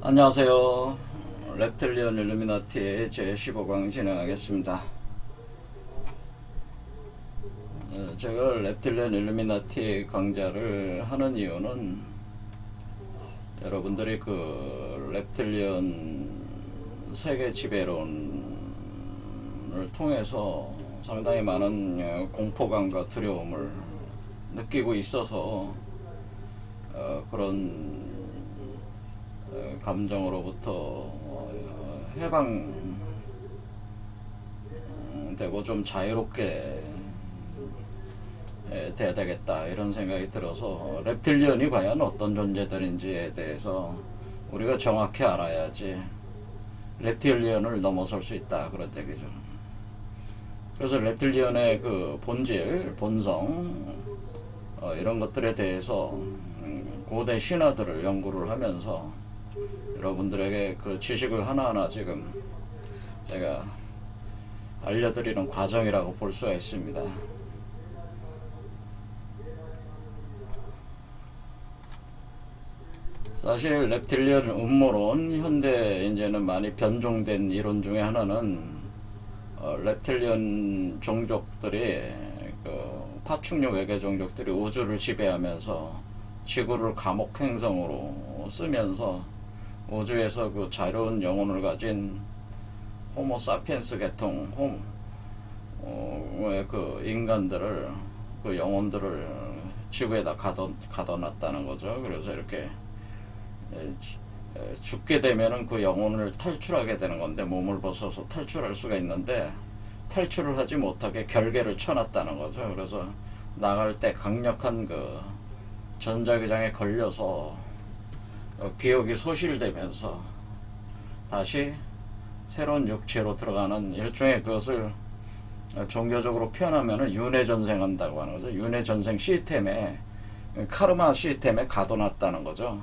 안녕하세요. reptilian 일루미나티의 제15강 진행하겠습니다. 제가 reptilian 일루미나티 강좌를 하는 이유는 여러분들이 그 reptilian 세계 지배론을 통해서 상당히 많은 공포감과 두려움을 느끼고 있어서 그런 감정으로부터 해방되고 좀 자유롭게 돼야 되겠다 이런 생각이 들어서 reptilian이 과연 어떤 존재들인지에 대해서 우리가 정확히 알아야지 reptilian을 넘어설 수 있다 그런 얘기죠. 그래서 reptilian의 그 본질, 본성 이런 것들에 대해서 고대 신화들을 연구를 하면서 여러분들에게 그 지식을 하나하나 지금 제가 알려드리는 과정이라고 볼 수가 있습니다. 사실 reptilian 음모론, 현대 이제는 많이 변종된 이론 중에 하나는 reptilian 종족들이 그 파충류 외계 종족들이 우주를 지배하면서 지구를 감옥 행성으로 쓰면서 우주에서 그 자유로운 영혼을 가진 호모 사피엔스 계통 그 인간들을, 그 영혼들을 지구에다 가둬놨다는 거죠. 그래서 이렇게 죽게 되면은 그 영혼을 탈출하게 되는 건데, 몸을 벗어서 탈출할 수가 있는데 탈출을 하지 못하게 결계를 쳐놨다는 거죠. 그래서 나갈 때 강력한 그 전자기장에 걸려서 기억이 소실되면서 다시 새로운 육체로 들어가는 일종의, 그것을 종교적으로 표현하면 윤회전생한다고 하는 거죠. 윤회전생 시스템에, 카르마 시스템에 가둬놨다는 거죠.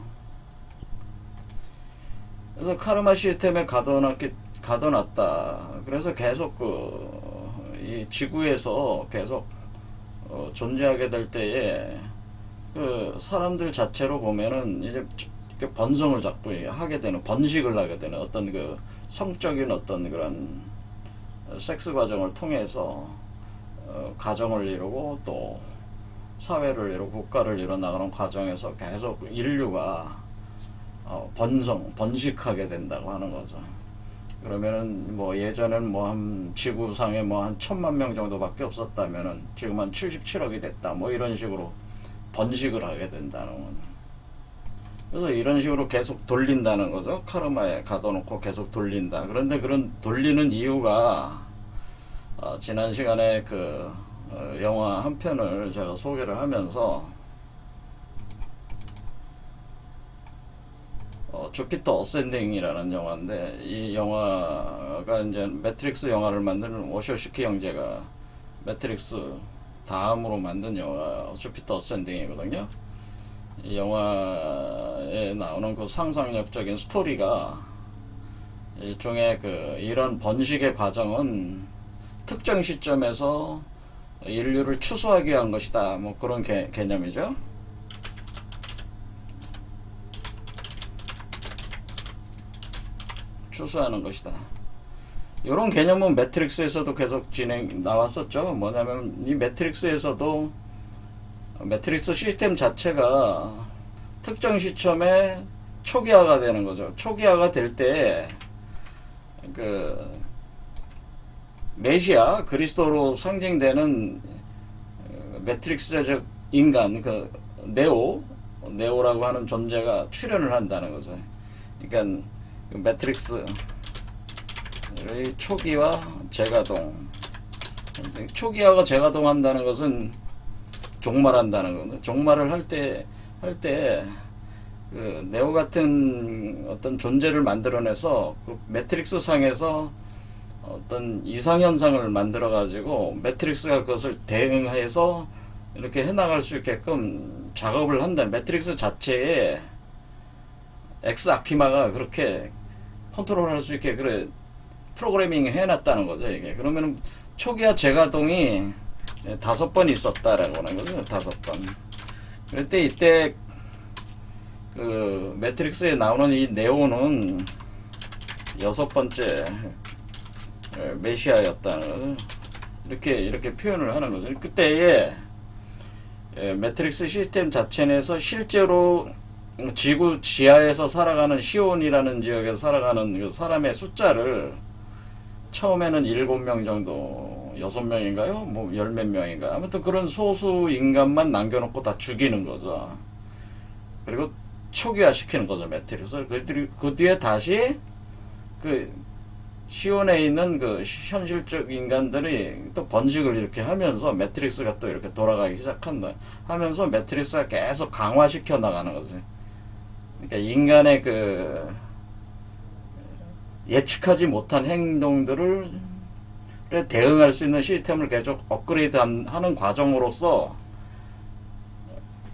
그래서 카르마 시스템에 가둬놨다. 그래서 계속 이 지구에서 계속 존재하게 될 때에 그 사람들 자체로 보면은 이제 번성을 자꾸 하게 되는, 번식을 하게 되는 어떤 그 성적인 어떤 그런 섹스 과정을 통해서 가정을 이루고 또 사회를 이루고 국가를 이뤄 나가는 과정에서 계속 인류가 번식하게 된다고 하는 거죠. 그러면은 뭐 예전엔 뭐 한 지구상에 뭐 한 1000만 명 정도밖에 없었다면은 지금 한 77억이 됐다, 뭐 이런 식으로 번식을 하게 된다는 거죠. 그래서 이런 식으로 계속 돌린다는 거죠. 카르마에 가둬놓고 계속 돌린다. 그런데 그런 돌리는 이유가 지난 시간에 그 영화 한 편을 제가 소개를 하면서 주피터 어센딩이라는 영화인데, 이 영화가 이제 매트릭스 영화를 만드는 워쇼시키 형제가 매트릭스 다음으로 만든 영화 주피터 어센딩이거든요. 이 영화에 나오는 그 상상력적인 스토리가 일종의 그 이런 번식의 과정은 특정 시점에서 인류를 추수하기 위한 것이다, 뭐 그런 개념이죠. 추수하는 것이다. 이런 개념은 매트릭스에서도 계속 나왔었죠. 뭐냐면 이 매트릭스에서도 매트릭스 시스템 자체가 특정 시점에 초기화가 되는 거죠. 초기화가 될 때 그 메시아, 그리스도로 상징되는 매트릭스적 인간, 그 네오라고 하는 존재가 출현을 한다는 거죠. 그러니까 매트릭스 초기화, 재가동. 초기화가 재가동한다는 것은 종말한다는 겁니다. 종말을 할 때 그 네오 같은 어떤 존재를 만들어내서 그 매트릭스 상에서 어떤 이상현상을 만들어 가지고 매트릭스가 그것을 대응해서 이렇게 해나갈 수 있게끔 작업을 한다. 매트릭스 자체에 엑스 아키마가 그렇게 컨트롤할 수 있게 그래 프로그래밍 해놨다는 거죠. 이게 그러면 초기화 재가동이 5번 있었다라고 하는 거죠. 5번. 그럴 때 이때 그 매트릭스에 나오는 이 네오는 6번째 메시아였다는 이렇게 표현을 하는 거죠. 그때의 매트릭스 시스템 자체 내에서 실제로 지구 지하에서 살아가는 시온이라는 지역에서 살아가는 그 사람의 숫자를 처음에는 7명 정도, 6명인가요? 뭐 10몇 명인가? 아무튼 그런 소수 인간만 남겨놓고 다 죽이는 거죠. 그리고 초기화 시키는 거죠, 매트릭스를. 그 뒤에 다시 그 시온에 있는 그 현실적 인간들이 또 번식을 이렇게 하면서 매트릭스가 또 이렇게 돌아가기 시작한다 하면서 매트릭스가 계속 강화시켜 나가는 거지. 그러니까 인간의 그 예측하지 못한 행동들을 대응할 수 있는 시스템을 계속 업그레이드 하는 과정으로서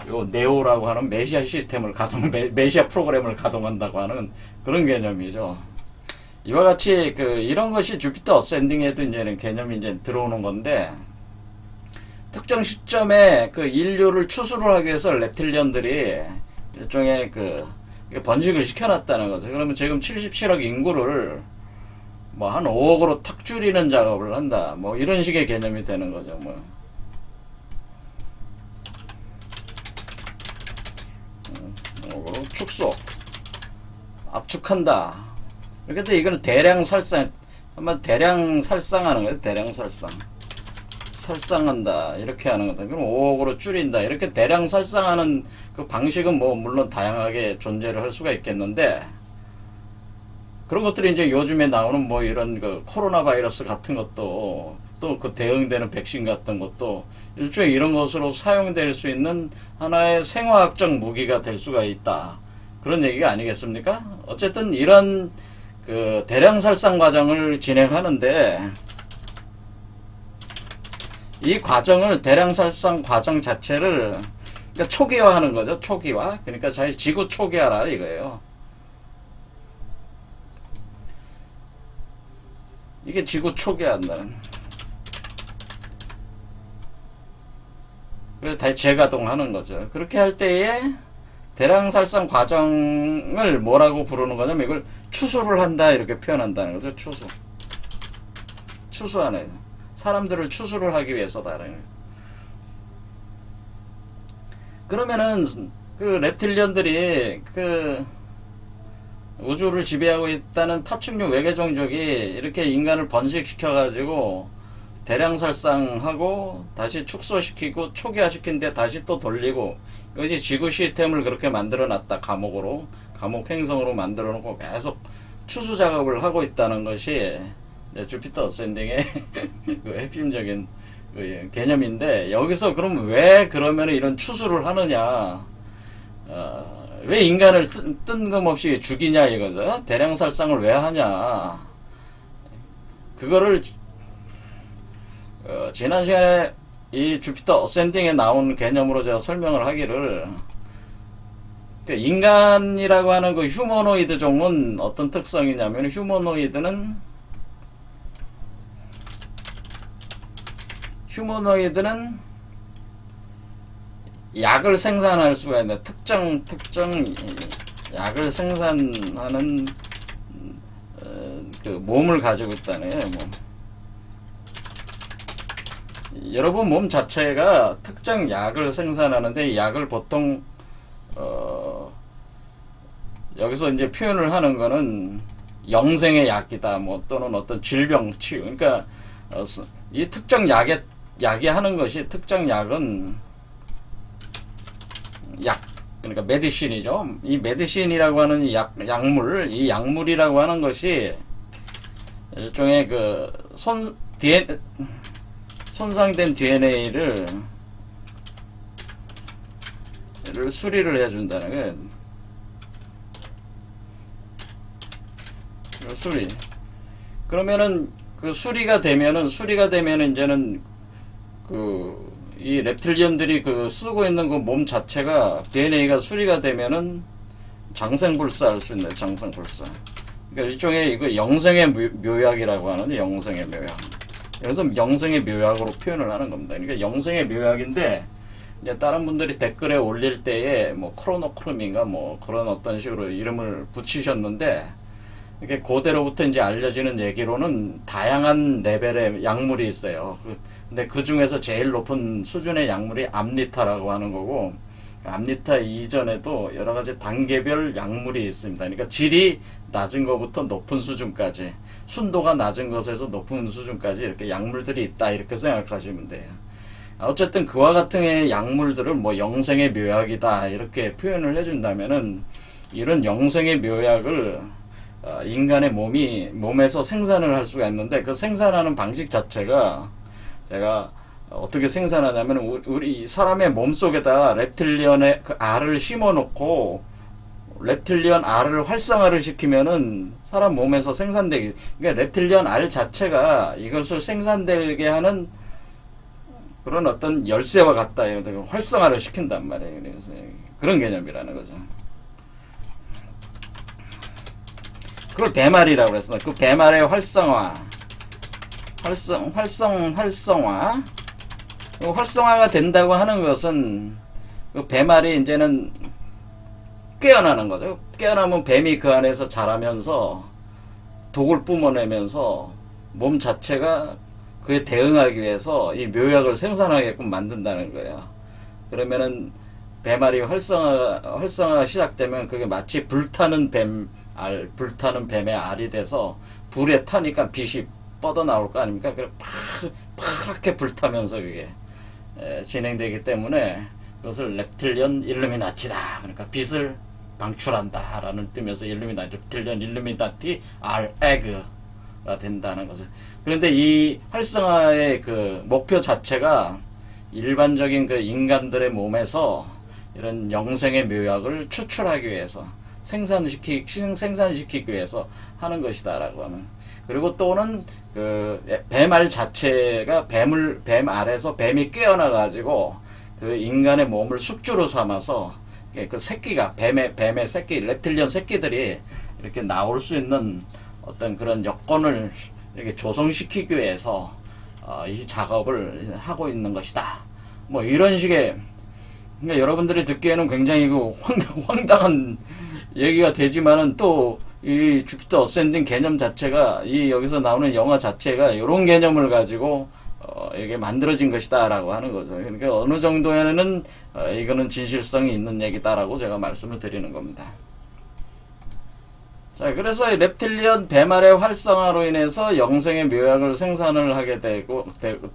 요 네오라고 하는 메시아 시스템을 메시아 프로그램을 가동한다고 하는 그런 개념이죠. 이와 같이 이런 것이 주피터 어센딩에도 이제는 개념이 이제 들어오는 건데, 특정 시점에 인류를 추수를 하기 위해서 reptilian들이 일종의 번식을 시켜놨다는 거죠. 그러면 지금 77억 인구를 뭐 한 5억으로 탁 줄이는 작업을 한다. 뭐 이런 식의 개념이 되는 거죠. 뭐. 5억으로 축소, 압축한다. 그런데 이거는 대량 살상, 한번 대량 살상하는 거예요. 대량 살상. 살상한다. 이렇게 하는 거다. 그럼 5억으로 줄인다. 이렇게 대량 살상하는 그 방식은 뭐 물론 다양하게 존재를 할 수가 있겠는데, 그런 것들이 이제 요즘에 나오는 뭐 이런 코로나 바이러스 같은 것도, 또 그 대응되는 백신 같은 것도 일종의 이런 것으로 사용될 수 있는 하나의 생화학적 무기가 될 수가 있다. 그런 얘기가 아니겠습니까? 어쨌든 이런 대량 살상 과정을 진행하는데, 이 과정을 대량 살상 과정 자체를 그러니까 초기화하는 거죠. 초기화. 그러니까 자기 지구 초기화라 이거예요. 이게 지구 초기화한다는. 그래서 다시 재가동하는 거죠. 그렇게 할 때에 대량 살상 과정을 뭐라고 부르는 거냐면 이걸 추수를 한다 이렇게 표현한다는 거죠. 추수하는, 사람들을 추수를 하기 위해서다라는. 그러면은 reptilian들이 우주를 지배하고 있다는 파충류 외계 종족이 이렇게 인간을 번식시켜 가지고 대량 살상하고 다시 축소시키고 초기화시킨 데 다시 또 돌리고, 이것이 지구 시스템을 그렇게 만들어 놨다. 감옥 행성으로 만들어 놓고 계속 추수 작업을 하고 있다는 것이 주피터 어센딩의 그 핵심적인 개념인데, 여기서 그럼 왜 그러면 이런 추수를 하느냐, 왜 인간을 뜬금없이 죽이냐 이거죠. 대량 살상을 왜 하냐, 그거를 지난 시간에 이 주피터 어센딩에 나온 개념으로 제가 설명을 하기를, 인간이라고 하는 그 휴머노이드 종은 어떤 특성이냐면, 휴머노이드는 약을 생산할 수가 있는데, 특정 약을 생산하는 몸을 가지고 있다는 거예요. 여러분 몸 자체가 특정 약을 생산하는데, 이 약을 보통 여기서 이제 표현을 하는 거는 영생의 약이다, 뭐 또는 어떤 질병 치유. 그러니까 이 특정 약이 하는 것이, 특정 약은 그러니까 메디신이죠. 이 메디신이라고 하는 이 약물이라고 하는 것이 일종의 손상된 DNA를 수리를 해준다는 거예요. 수리. 그러면은 수리가 되면은 이제는 이 reptilian들이 쓰고 있는 몸 자체가, DNA가 수리가 되면은 장생불사할 수 있는, 장생불사. 그러니까 일종의 영생의 묘약이라고 하는, 영생의 묘약. 그래서 영생의 묘약으로 표현을 하는 겁니다. 그러니까 영생의 묘약인데, 이제 다른 분들이 댓글에 올릴 때에 뭐 크로노크롬인가 뭐 그런 어떤 식으로 이름을 붙이셨는데, 이게 그대로부터 이제 알려지는 얘기로는 다양한 레벨의 약물이 있어요. 근데 그 중에서 제일 높은 수준의 약물이 암리타라고 하는 거고, 암리타 이전에도 여러 가지 단계별 약물이 있습니다. 그러니까 질이 낮은 것부터 높은 수준까지, 순도가 낮은 것에서 높은 수준까지 이렇게 약물들이 있다, 이렇게 생각하시면 돼요. 어쨌든 그와 같은 약물들을 뭐 영생의 묘약이다 이렇게 표현을 해준다면은, 이런 영생의 묘약을 인간의 몸에서 생산을 할 수가 있는데, 그 생산하는 방식 자체가, 제가 어떻게 생산하냐면, 우리 사람의 몸 속에다가 렙틸리언의 그 알을 심어 놓고 렙틸리언 알을 활성화를 시키면은 사람 몸에서 생산되게, 그러니까 렙틸리언 알 자체가 이것을 생산되게 하는 그런 어떤 열쇠와 같다, 활성화를 시킨단 말이에요. 그래서 그런 개념이라는 거죠. 그걸 배말이라고 그랬어. 그 배말의 활성화, 활성화가 된다고 하는 것은, 그 배말이 이제는 깨어나는 거죠. 깨어나면 뱀이 그 안에서 자라면서 독을 뿜어내면서 몸 자체가 그에 대응하기 위해서 이 묘약을 생산하게끔 만든다는 거예요. 그러면은 배말이 활성화가 시작되면 그게 마치 불타는 뱀의 알이 돼서, 불에 타니까 빛이 뻗어 나올 거 아닙니까? 그래 파랗게 불타면서 그게 진행되기 때문에 그것을 렙틸리언 일루미나티다, 그러니까 빛을 방출한다 라는 뜻에서 렙틸리언 일루미나티 알 에그가 된다는 거죠. 그런데 이 활성화의 그 목표 자체가 일반적인 그 인간들의 몸에서 이런 영생의 묘약을 추출하기 위해서, 생산시키기 위해서 하는 것이다라고 하는. 그리고 또는 그 뱀알 자체가 뱀 알에서 뱀이 깨어나가지고 그 인간의 몸을 숙주로 삼아서, 그 새끼가 뱀의 새끼, 렙틸리언 새끼들이 이렇게 나올 수 있는 어떤 그런 여건을 이렇게 조성시키기 위해서 이 작업을 하고 있는 것이다. 뭐 이런 식의, 그러니까 여러분들이 듣기에는 굉장히 그 황당한 얘기가 되지만은, 또 이 주피터 어센딩 개념 자체가, 이 여기서 나오는 영화 자체가 이런 개념을 가지고 이게 만들어진 것이다라고 하는 거죠. 그러니까 어느 정도에는 이거는 진실성이 있는 얘기다라고 제가 말씀을 드리는 겁니다. 자, 그래서 렙틸리언 배말의 활성화로 인해서 영생의 묘약을 생산을 하게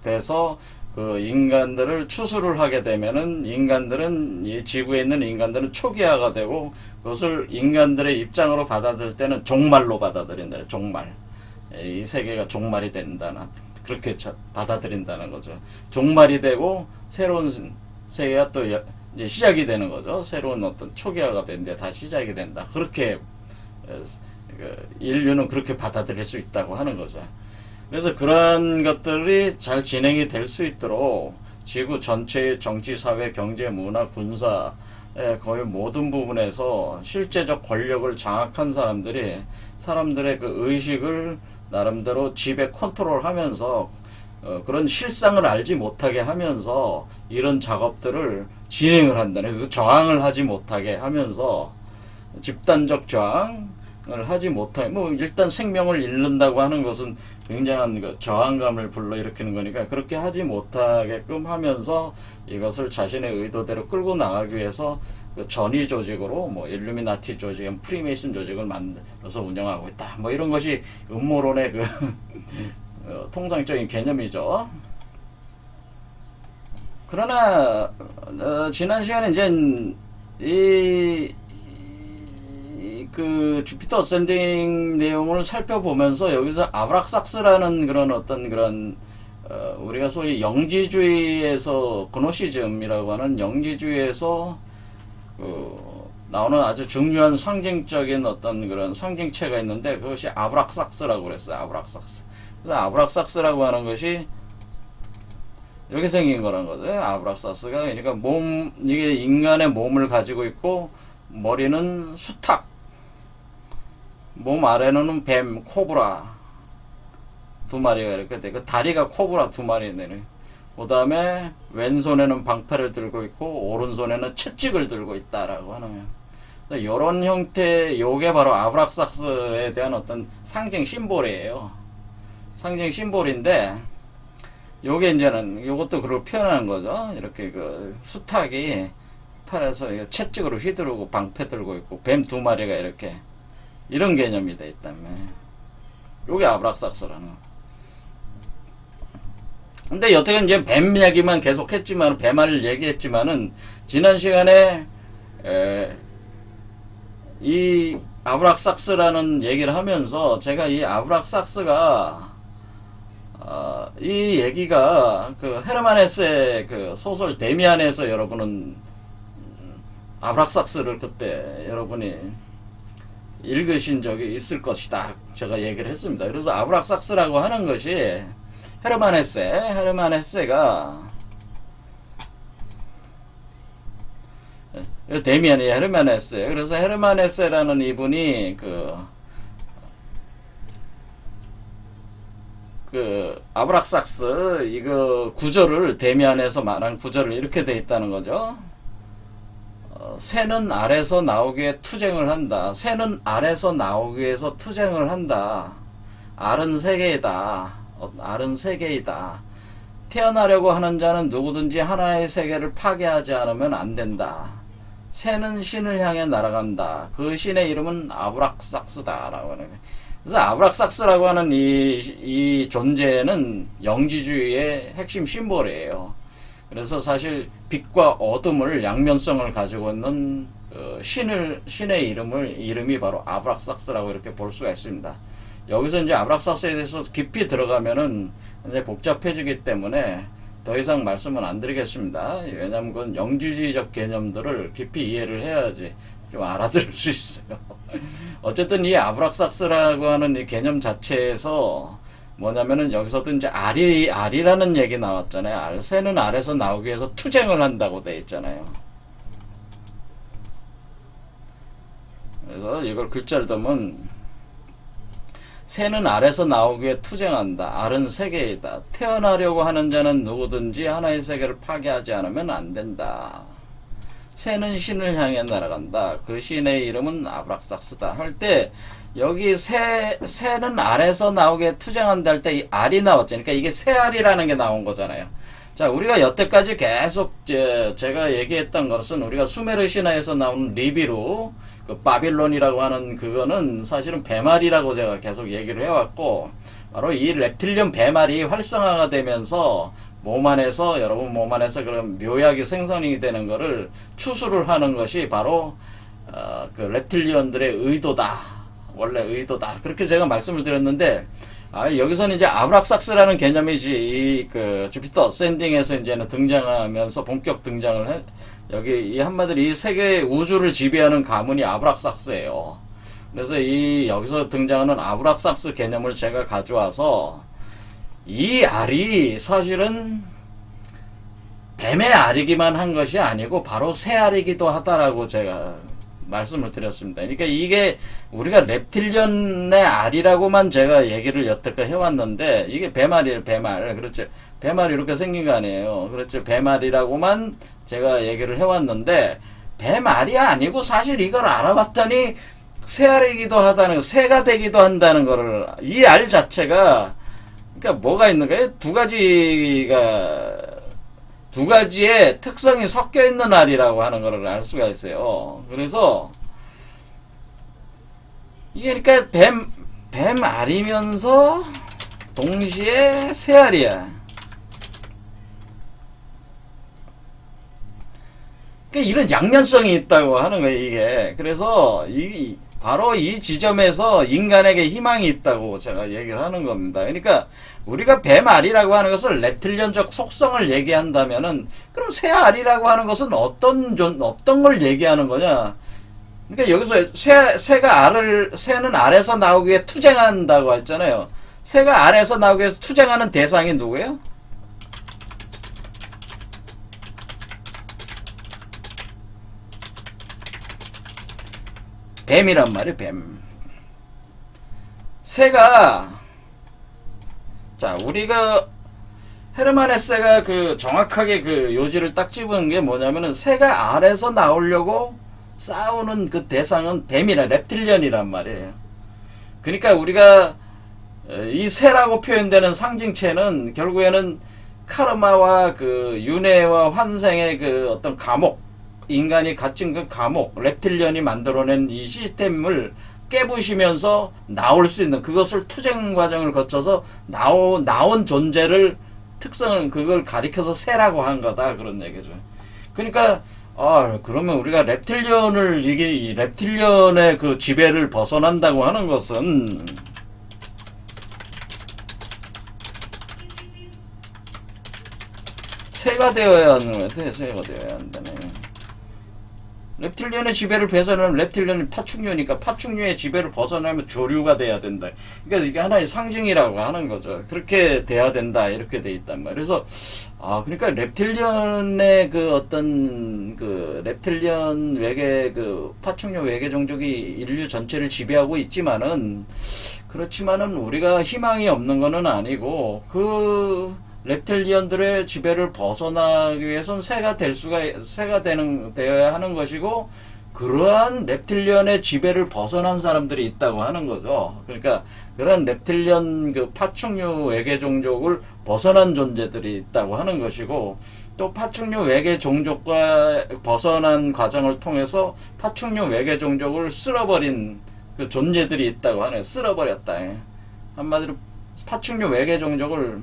돼서 그 인간들을 추수를 하게 되면은, 이 지구에 있는 인간들은 초기화가 되고, 그것을 인간들의 입장으로 받아들일 때는 종말로 받아들인다. 종말. 이 세계가 종말이 된다는, 그렇게 받아들인다는 거죠. 종말이 되고 새로운 세계가 또 이제 시작이 되는 거죠. 새로운 어떤 초기화가 되는데 다 시작이 된다. 그렇게 인류는 그렇게 받아들일 수 있다고 하는 거죠. 그래서 그런 것들이 잘 진행이 될 수 있도록 지구 전체의 정치, 사회, 경제, 문화, 군사 거의 모든 부분에서 실제적 권력을 장악한 사람들의 그 의식을 나름대로 지배 컨트롤하면서 그런 실상을 알지 못하게 하면서 이런 작업들을 진행을 한다는, 그 저항을 하지 못하게 하면서, 집단적 저항을 하지 못하게, 뭐 일단 생명을 잃는다고 하는 것은 굉장한 그 저항감을 불러일으키는 거니까, 그렇게 하지 못하게끔 하면서 이것을 자신의 의도대로 끌고 나가기 위해서 그 전위 조직으로, 뭐 일루미나티 조직, 프리메이슨 조직을 만들어서 운영하고 있다. 뭐 이런 것이 음모론의 그 통상적인 개념이죠. 그러나 지난 시간에 이제 그 주피터 어센딩 내용을 살펴보면서, 여기서 아브락삭스라는 그런 어떤 그런 우리가 소위 영지주의에서, 그노시즘이라고 하는 영지주의에서 나오는 아주 중요한 상징적인 어떤 그런 상징체가 있는데, 그것이 아브락삭스라고 그랬어요. 아브락삭스. 그래서 아브락삭스라고 하는 것이 이렇게 생긴 거란 거죠. 아브락삭스가, 그러니까 이게 인간의 몸을 가지고 있고, 머리는 수탉, 몸 아래는 뱀, 코브라 두 마리가 이렇게 돼. 그 다리가 코브라 두 마리 되네. 그 다음에 왼손에는 방패를 들고 있고 오른손에는 채찍을 들고 있다라고 하는 이런 형태, 요게 바로 아브락삭스에 대한 어떤 상징 심볼이에요. 상징 심볼인데 요게 이제는 요것도 그걸 표현하는 거죠. 이렇게 그 수탉이 팔에서 채찍으로 휘두르고 방패 들고 있고 뱀 두 마리가 이렇게 이런 개념이 돼 있다며. 요게 아브락삭스라는. 근데 여태까지 이제 뱀 얘기만 계속 했지만, 뱀알을 얘기했지만은, 지난 시간에, 이 아브락삭스라는 얘기를 하면서, 제가 이 아브락삭스가, 이 얘기가, 그, 헤르만 헤세의 그 소설 데미안에서 여러분은, 아브락삭스를 그때 여러분이 읽으신 적이 있을 것이다. 제가 얘기를 했습니다. 그래서 아브락삭스라고 하는 것이, 헤르만 헤세가 데미안이 헤르만 헤세. 그래서 헤르만 헤세라는 이분이 그 아브락삭스 이거 구절을 데미안에서 말한 구절을 이렇게 돼 있다는 거죠. 새는 알에서 나오기 위해 투쟁을 한다. 새는 알에서 나오기 위해서 투쟁을 한다. 알은 세계이다. 알은 세계이다. 태어나려고 하는 자는 누구든지 하나의 세계를 파괴하지 않으면 안 된다. 새는 신을 향해 날아간다. 그 신의 이름은 아브락삭스다. 라고 하는 거예요. 그래서 아브락삭스라고 하는 이 존재는 영지주의의 핵심 심볼이에요. 그래서 사실 빛과 어둠을 양면성을 가지고 있는 신의 이름이 바로 아브락삭스라고 이렇게 볼 수가 있습니다. 여기서 이제 아브락삭스에 대해서 깊이 들어가면은 이제 복잡해지기 때문에 더 이상 말씀은 안 드리겠습니다. 왜냐하면 그건 영지주의적 개념들을 깊이 이해를 해야지 좀 알아들을 수 있어요. 어쨌든 이 아브락삭스라고 하는 이 개념 자체에서 뭐냐면은 여기서도 이제 알이라는 얘기 나왔잖아요. 새는 알에서 나오기 위해서 투쟁을 한다고 돼 있잖아요. 그래서 이걸 글자를 넣으면 새는 알에서 나오기 위해 투쟁한다. 알은 세계이다. 태어나려고 하는 자는 누구든지 하나의 세계를 파괴하지 않으면 안 된다. 새는 신을 향해 날아간다. 그 신의 이름은 아브락삭스다. 할 때 여기 새는 알에서 나오게 위해 투쟁한다 할 때 이 알이 나왔죠. 그러니까 이게 새알이라는 게 나온 거잖아요. 자, 우리가 여태까지 계속 제가 얘기했던 것은 우리가 수메르 신화에서 나온 리비루 그 바빌론이라고 하는 그거는 사실은 배말이라고 제가 계속 얘기를 해왔고, 바로 이 렙틸리온 배말이 활성화가 되면서 여러분 몸 안에서 그런 묘약이 생성이 되는 거를 추수를 하는 것이 바로 그 렙틸리온들의 의도다. 원래 의도다. 그렇게 제가 말씀을 드렸는데, 여기서는 이제 아브락삭스라는 개념이지, 그 주피터 어센딩에서 이제는 등장하면서 본격 등장을 여기 이 한마디로 이 세계 우주를 지배하는 가문이 아브락삭스예요. 그래서 여기서 등장하는 아브락삭스 개념을 제가 가져와서 이 알이 사실은 뱀의 알이기만 한 것이 아니고 바로 새 알이기도 하다라고 제가 말씀을 드렸습니다. 그러니까 이게 우리가 렙틸리언의 알이라고만 제가 얘기를 여태까지 해왔는데 이게 배말이에요. 배말. 그렇죠. 배말이 이렇게 생긴 거 아니에요. 그렇죠. 배말이라고만 제가 얘기를 해왔는데 배말이 아니고 사실 이걸 알아봤더니 새알이기도 하다는, 새가 되기도 한다는 거를, 이 알 자체가 그러니까 뭐가 있는가요? 두 가지의 특성이 섞여 있는 알이라고 하는 것을 알 수가 있어요. 그래서 이게 그러니까 뱀 알이면서 동시에 새 알이야. 그러니까 이런 양면성이 있다고 하는 거예요, 이게. 그래서 바로 이 지점에서 인간에게 희망이 있다고 제가 얘기를 하는 겁니다. 그러니까 우리가 뱀알이라고 하는 것을 렙틸리언적 속성을 얘기한다면은, 그럼 새알이라고 하는 것은 어떤 걸 얘기하는 거냐? 그러니까 여기서 새는 알에서 나오기 위해 투쟁한다고 했잖아요. 새가 알에서 나오기 위해서 투쟁하는 대상이 누구예요? 뱀이란 말이에요. 뱀. 새가, 자, 우리가 헤르만 헤세가 그 정확하게 그 요지를 딱 집은 게 뭐냐면은 새가 알에서 나오려고 싸우는 그 대상은 뱀이라 reptilian이란 말이에요. 그러니까 우리가 이 새라고 표현되는 상징체는 결국에는 카르마와 그 윤회와 환생의 그 어떤 감옥, 인간이 갇힌 그 감옥, reptilian이 만들어낸 이 시스템을 깨부시면서 나올 수 있는, 그것을 투쟁 과정을 거쳐서 나온 존재를 특성을 그걸 가리켜서 새라고 한 거다, 그런 얘기죠. 그러니까 그러면 우리가 reptilian을 이게 이 reptilian의 그 지배를 벗어난다고 하는 것은 새가 되어야 하는 것 같아. 새가 되어야 한다네. reptilian의 지배를 벗어나면 reptilian이 파충류니까 파충류의 지배를 벗어나면 조류가 돼야 된다. 그러니까 이게 하나의 상징이라고 하는 거죠. 그렇게 돼야 된다. 이렇게 돼 있단 말이에요. 그래서 그러니까 reptilian의 그 어떤 그 reptilian 외계 그 파충류 외계 종족이 인류 전체를 지배하고 그렇지만은 우리가 희망이 없는 거는 아니고 그 reptilian들의 지배를 벗어나기 위해서는 새가 되어야 하는 것이고, 그러한 reptilian의 지배를 벗어난 사람들이 있다고 하는 거죠. 그러니까 그런 reptilian 그 파충류 외계 종족을 벗어난 존재들이 있다고 하는 것이고, 또 파충류 외계 종족과 벗어난 과정을 통해서 파충류 외계 종족을 쓸어버린 그 존재들이 있다고 하는 거예요. 쓸어버렸다. 한마디로 파충류 외계 종족을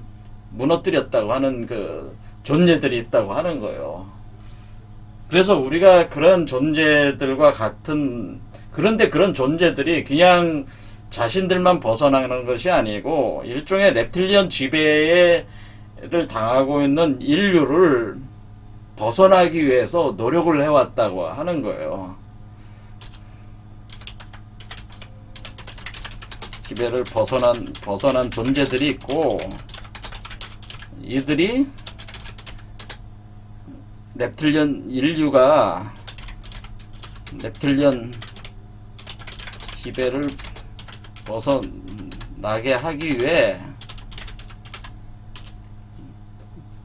무너뜨렸다고 하는 그 존재들이 있다고 하는 거예요. 그래서 우리가 그런 존재들과 같은, 그런데 그런 존재들이 그냥 자신들만 벗어나는 것이 아니고 일종의 reptilian 지배를 당하고 있는 인류를 벗어나기 위해서 노력을 해왔다고 하는 거예요. 지배를 벗어난 존재들이 있고, 이들이 인류가 reptilian 지배를 벗어나게 하기 위해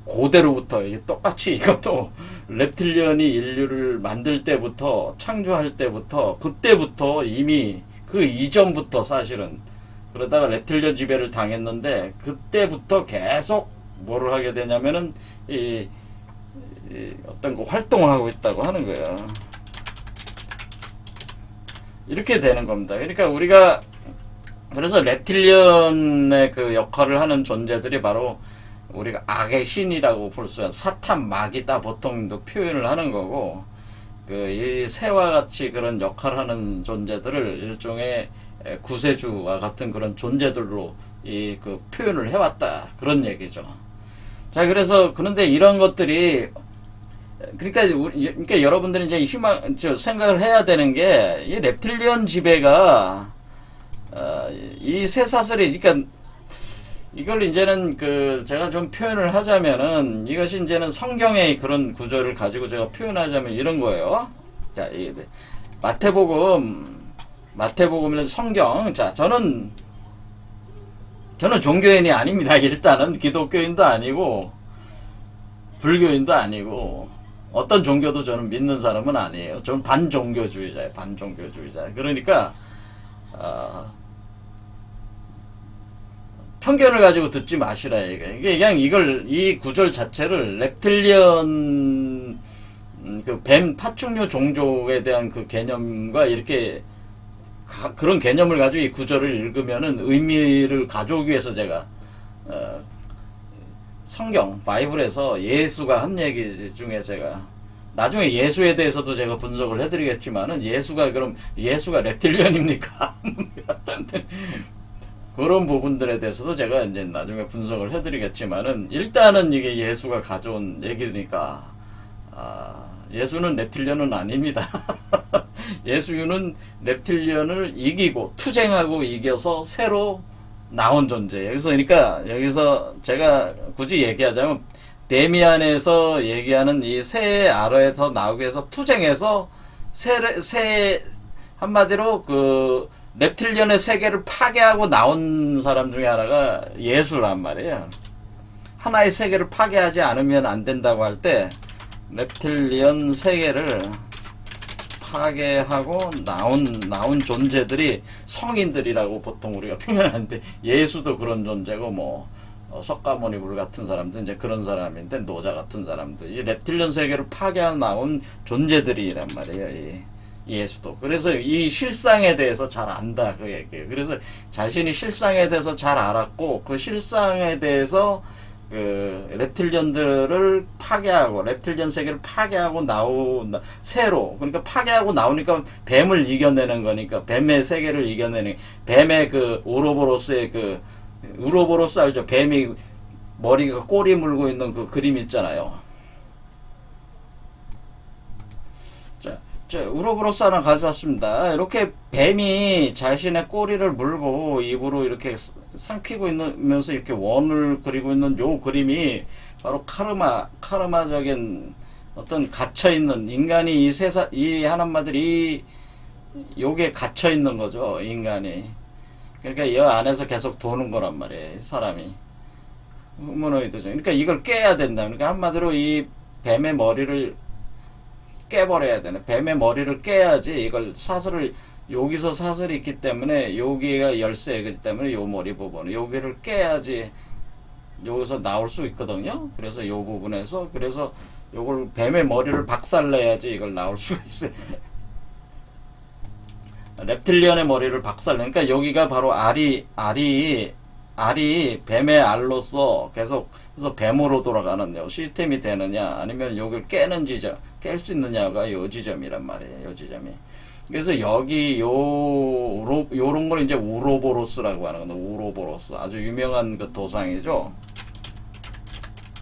고대로부터 똑같이 이것도 reptilian이 인류를 만들 때부터, 창조할 때부터, 그때부터 이미 그 이전부터 사실은 그러다가 reptilian 지배를 당했는데, 그때부터 계속 뭐를 하게 되냐면은 어떤 거 활동을 하고 있다고 하는 거예요. 이렇게 되는 겁니다. 그러니까 우리가 그래서 reptilian의 그 역할을 하는 존재들이 바로 우리가 악의 신이라고 볼 수 있는 사탄 마귀다 보통 표현을 하는 거고, 이 새와 같이 그런 역할을 하는 존재들을 일종의 구세주와 같은 그런 존재들로 그 표현을 해왔다, 그런 얘기죠. 자, 그래서 그런데 이런 것들이 그러니까 여러분들이 이제 생각을 해야 되는 게, 이 reptilian 지배가 이 쇠사슬이, 그러니까 이걸 이제는 제가 좀 표현을 하자면은, 이것이 이제는 성경의 그런 구조를 가지고 제가 표현하자면 이런 거예요. 자, 이 마태복음의 성경. 자, 저는 종교인이 아닙니다. 일단은 기독교인도 아니고 불교인도 아니고 어떤 종교도 저는 믿는 사람은 아니에요. 저는 반종교주의자예요. 그러니까 편견을 가지고 듣지 마시라 이게 그냥 이 구절 자체를 reptilian 그 뱀 파충류 종족에 대한 그 개념과 이렇게 그런 개념을 가지고 이 구절을 읽으면은 의미를 가져오기 위해서 제가 성경 바이블에서 예수가 한 얘기 중에 제가 나중에 예수에 대해서도 제가 분석을 해드리겠지만은, 예수가 reptilian입니까? 그런 부분들에 대해서도 제가 이제 나중에 분석을 해드리겠지만은, 일단은 이게 예수가 가져온 얘기니까 예수는 reptilian은 아닙니다. 예수는 reptilian을 이기고 투쟁하고 이겨서 새로 나온 존재예요. 그러니까 여기서 제가 굳이 얘기하자면 데미안에서 얘기하는 이 새의 아래에서 나오기 위해서 투쟁해서 한마디로 그 reptilian의 세계를 파괴하고 나온 사람 중에 하나가 예수란 말이에요. 하나의 세계를 파괴하지 않으면 안 된다고 할 때 렙틸리언 세계를 파괴하고 나온 존재들이 성인들이라고 보통 우리가 표현하는데, 예수도 그런 존재고 뭐 석가모니불 같은 사람들 이제 그런 사람인데, 노자 같은 사람들, 이 렙틸리언 세계를 파괴하고 나온 존재들이란 말이에요. 이 예수도. 그래서 이 실상에 대해서 잘 안다 그 얘기예요. 그래서 자신이 실상에 대해서 잘 알았고, 그 실상에 대해서 그 렙틸리언들을 파괴하고 렙틸리언 세계를 파괴하고 새로, 그러니까 파괴하고 나오니까 뱀을 이겨내는 거니까, 뱀의 세계를 이겨내는, 뱀의 그 우로보로스의 그 우로보로스 알죠? 뱀이 머리가 꼬리 물고 있는 그 그림 있잖아요. 자, 우로보로스 하나 가져왔습니다. 이렇게 뱀이 자신의 꼬리를 물고 입으로 이렇게 삼키고 있으면서 이렇게 원을 그리고 있는 요 그림이 바로 카르마적인 어떤 갇혀있는, 인간이 이 한한마들이 요게 갇혀있는 거죠, 인간이. 그러니까 이 안에서 계속 도는 거란 말이에요, 사람이. 후모노이드죠. 그러니까 이걸 깨야 된다. 그러니까 한마디로 이 뱀의 머리를 깨버려야 되네. 뱀의 머리를 깨야지 이걸 여기서 사슬이 있기 때문에, 여기가 열쇠이기 때문에 요 머리 부분, 여기를 깨야지 여기서 나올 수 있거든요. 그래서 요 부분에서, 그래서 요걸 뱀의 머리를 박살내야지 이걸 나올 수가 있어요. 렙틸리언의 머리를 박살내니까, 여기가 바로 알이 뱀의 알로서 계속, 그래서 뱀으로 돌아가는 시스템이 되느냐, 아니면 여기를 깨는 지점, 깰 수 있느냐가 요 지점이란 말이에요. 요 지점이. 그래서 여기 요런 걸 이제 우로보로스라고 하는 건데, 우로보로스 아주 유명한 그 도상이죠.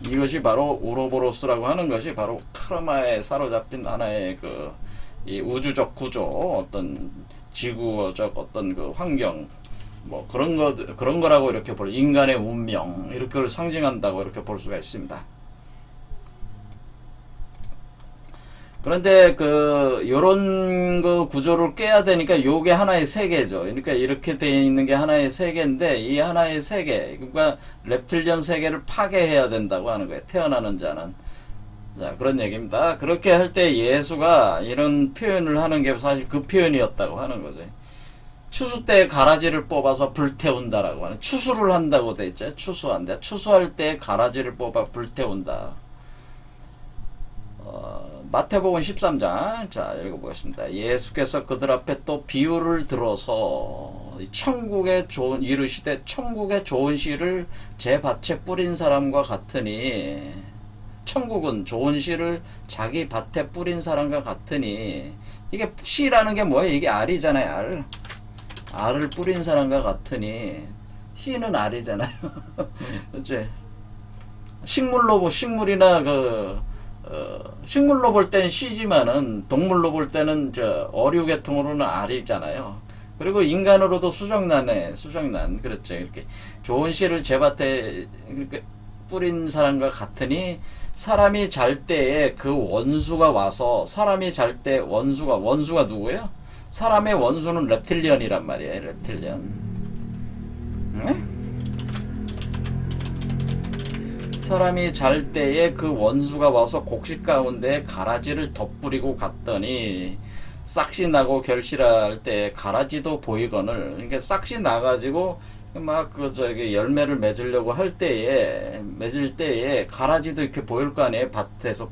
이것이 바로 우로보로스라고 하는 것이 바로 카르마에 사로잡힌 하나의 그 이 우주적 구조, 어떤 지구적 어떤 그 환경, 뭐 그런 거라고 이렇게 인간의 운명, 이렇게 상징한다고 이렇게 볼 수가 있습니다. 그런데 요런 그 구조를 깨야 되니까 요게 하나의 세계죠. 그러니까 이렇게 되어 있는 게 하나의 세계인데, 이 하나의 세계, 그러니까 렙틸리언 세계를 파괴해야 된다고 하는 거예요, 태어나는 자는. 자, 그런 얘기입니다. 그렇게 할 때 예수가 이런 표현을 하는 게 사실 그 표현이었다고 하는 거죠. 추수 때 가라지를 뽑아서 불태운다라고 하는, 추수를 한다고 돼 있죠. 추수한다. 추수할 때 가라지를 뽑아 불태운다. 마태복음 13장, 자, 읽어보겠습니다. 예수께서 그들 앞에 또 비유를 들어서 이르시되 천국의 좋은 씨를 제 밭에 뿌린 사람과 같으니, 천국은 좋은 씨를 자기 밭에 뿌린 사람과 같으니, 이게 씨라는 게 뭐예요? 이게 알이잖아요. 알을 뿌린 사람과 같으니, 씨는 알이잖아요. 그치? 식물이나 식물로 볼 때는 씨지만은, 동물로 볼 때는 어류계통으로는 알이잖아요. 그리고 인간으로도 수정난. 그렇죠. 이렇게 좋은 씨를 제 밭에 이렇게 뿌린 사람과 같으니, 사람이 잘 때에 그 원수가 와서, 사람이 잘 때 원수가 누구예요? 사람의 원수는 렙틸리언이란 말이에요. 렙틸리언. 네? 사람이 잘 때에 그 원수가 와서 곡식 가운데 가라지를 덧뿌리고 갔더니, 싹시 나고 결실할 때 가라지도 보이거늘. 그러니까 싹시 나가지고 막 열매를 맺으려고 맺을 때에 가라지도 이렇게 보일 거 아니에요. 밭에서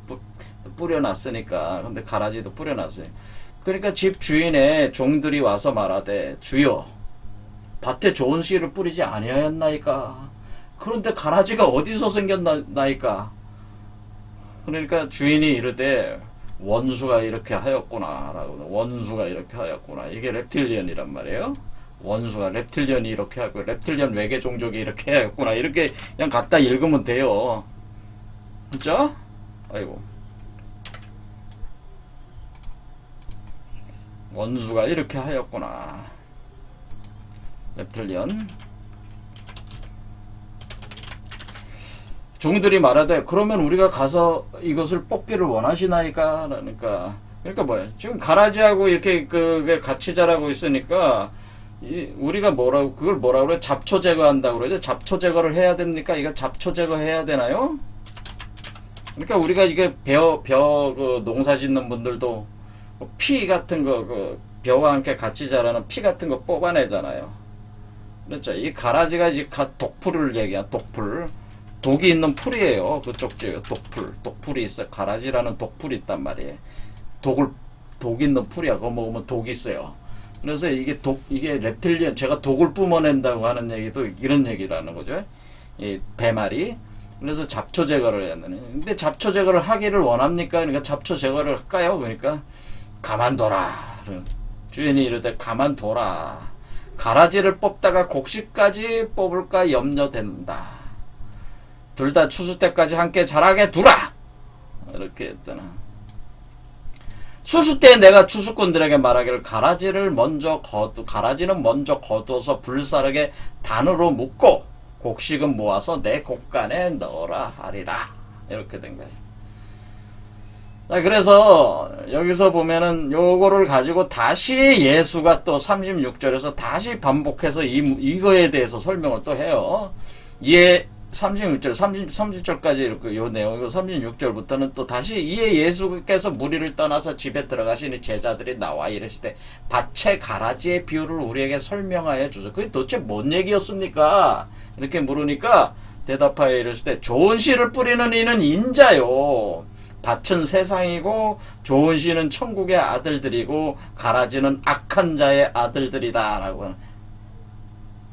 뿌려놨으니까. 근데 가라지도 뿌려놨어요. 그러니까 집 주인의 종들이 와서 말하되, 주여, 밭에 좋은 씨를 뿌리지 아니하였나이까? 그런데 가라지가 어디서 생겼나이까? 그러니까 주인이 이르되, 원수가 이렇게 하였구나 라고. 원수가 이렇게 하였구나. 이게 렙틸리언이란 말이에요. 원수가, 렙틸리언이 이렇게 하고, 렙틸리언 외계 종족이 이렇게 하였구나. 이렇게 그냥 갖다 읽으면 돼요. 그죠? 아이고. 원수가 이렇게 하였구나. 렙틸리언. 종들이 말하되, 그러면 우리가 가서 이것을 뽑기를 원하시나이까? 그러니까 뭐야? 지금 가라지하고 이렇게 같이 자라고 있으니까, 우리가 그걸 뭐라고 그래? 잡초 제거한다고 그러죠? 잡초 제거를 해야 됩니까? 이거 잡초 제거해야 되나요? 그러니까 우리가 이게 그 농사 짓는 분들도 피 같은 거, 벼와 함께 같이 자라는 피 같은 거 뽑아내잖아요. 그렇죠? 이 가라지가 이제 독풀을 얘기한 독풀. 독이 있는 풀이에요. 그쪽 지역 독풀이 있어. 가라지라는 독풀이 있단 말이에요. 독 있는 풀이야. 그거 먹으면 독이 있어요. 그래서 이게 reptilian, 제가 독을 뿜어낸다고 하는 얘기도 이런 얘기라는 거죠. 이 배말이. 그래서 잡초 제거를 해야 되는. 근데 잡초 제거를 하기를 원합니까? 그러니까 잡초 제거를 할까요? 그러니까 가만둬라. 주인이 이르되 가만둬라. 가라지를 뽑다가 곡식까지 뽑을까 염려된다. 둘 다 추수 때까지 함께 자라게 두라. 이렇게 했더나. 추수 때 내가 추수꾼들에게 말하기를 가라지는 먼저 거두어서 불사르게 단으로 묶고 곡식은 모아서 내 곡간에 넣어라 하리라. 이렇게 된 거예요. 자, 그래서 여기서 보면은 요거를 가지고 다시 예수가 또 36절에서 다시 반복해서 이거에 대해서 설명을 또 해요. 36절, 30절까지 이렇게 요 내용이고 36절부터는 또 다시 이에 예수께서 무리를 떠나서 집에 들어가시니 제자들이 나와 이르시되 밭의 가라지의 비유를 우리에게 설명하여 주소. 그게 도대체 뭔 얘기였습니까? 이렇게 물으니까 대답하여 이르시되 좋은 씨를 뿌리는 이는 인자요. 밭은 세상이고 좋은 씨는 천국의 아들들이고 가라지는 악한 자의 아들들이다. 라고 하는.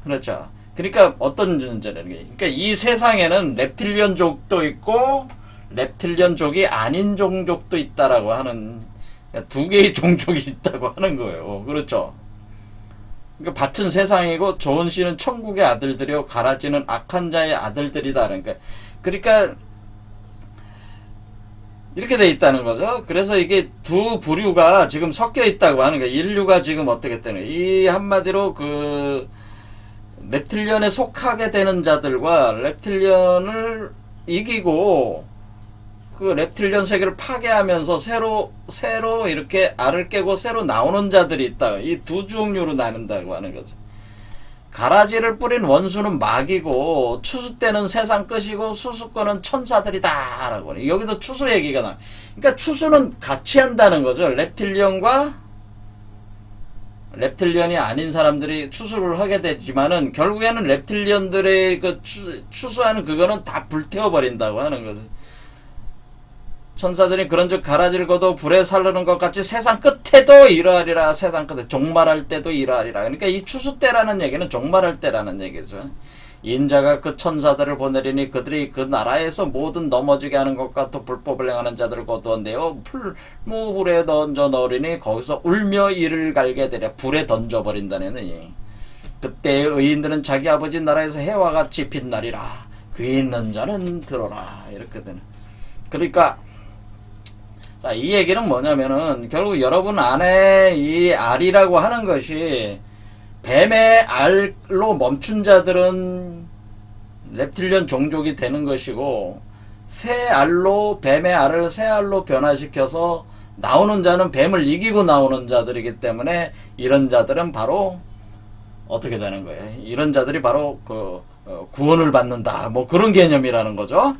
그렇죠. 그러니까 어떤 존재라는 게, 그러니까 이 세상에는 reptilian족도 있고 reptilian족이 아닌 종족도 있다라고 하는, 그러니까 두 개의 종족이 있다고 하는 거예요. 그렇죠. 그러니까 밭은 세상이고 좋은 씨는 천국의 아들들이요 가라지는 악한 자의 아들들이다. 그러니까 이렇게 돼 있다는 거죠. 그래서 이게 두 부류가 지금 섞여 있다고 하는 거예요. 인류가 지금 어떻게 되는, 이 한마디로 reptilian에 속하게 되는 자들과 reptilian을 이기고 그 reptilian 세계를 파괴하면서 새로 이렇게 알을 깨고 새로 나오는 자들이 있다. 이 두 종류로 나눈다고 하는 거죠. 가라지를 뿌린 원수는 마귀고 추수 때는 세상 끝이고 수수권은 천사들이다 라고 하네. 여기도 추수 얘기가 나. 그러니까 추수는 같이 한다는 거죠. reptilian이 아닌 사람들이 추수를 하게 되지만은 결국에는 reptilian들의 그 추수하는 그거는 다 불태워버린다고 하는 거죠. 천사들이 그런즉 가라지를 거둬 불에 살르는 것 같이 세상 끝에도 이러하리라. 세상 끝에 종말할 때도 이러하리라. 그러니까 이 추수 때라는 얘기는 종말할 때라는 얘기죠. 인자가 그 천사들을 보내리니 그들이 그 나라에서 모든 넘어지게 하는 것과 또 불법을 행하는 자들을 거두었는데요. 풀무불에 던져 넣으리니 거기서 울며 이를 갈게 되랴. 불에 던져버린다는. 그때 의인들은 자기 아버지 나라에서 해와 같이 빛나리라. 귀 있는 자는 들어라. 이렇게 되는. 그러니까 자, 이 얘기는 뭐냐면은 결국 여러분 안에 이 알이라고 하는 것이 뱀의 알로 멈춘 자들은 reptilian 종족이 되는 것이고 새 알로 뱀의 알을 새 알로 변화시켜서 나오는 자는 뱀을 이기고 나오는 자들이기 때문에 이런 자들은 바로 어떻게 되는 거예요? 이런 자들이 바로 구원을 받는다. 뭐 그런 개념이라는 거죠.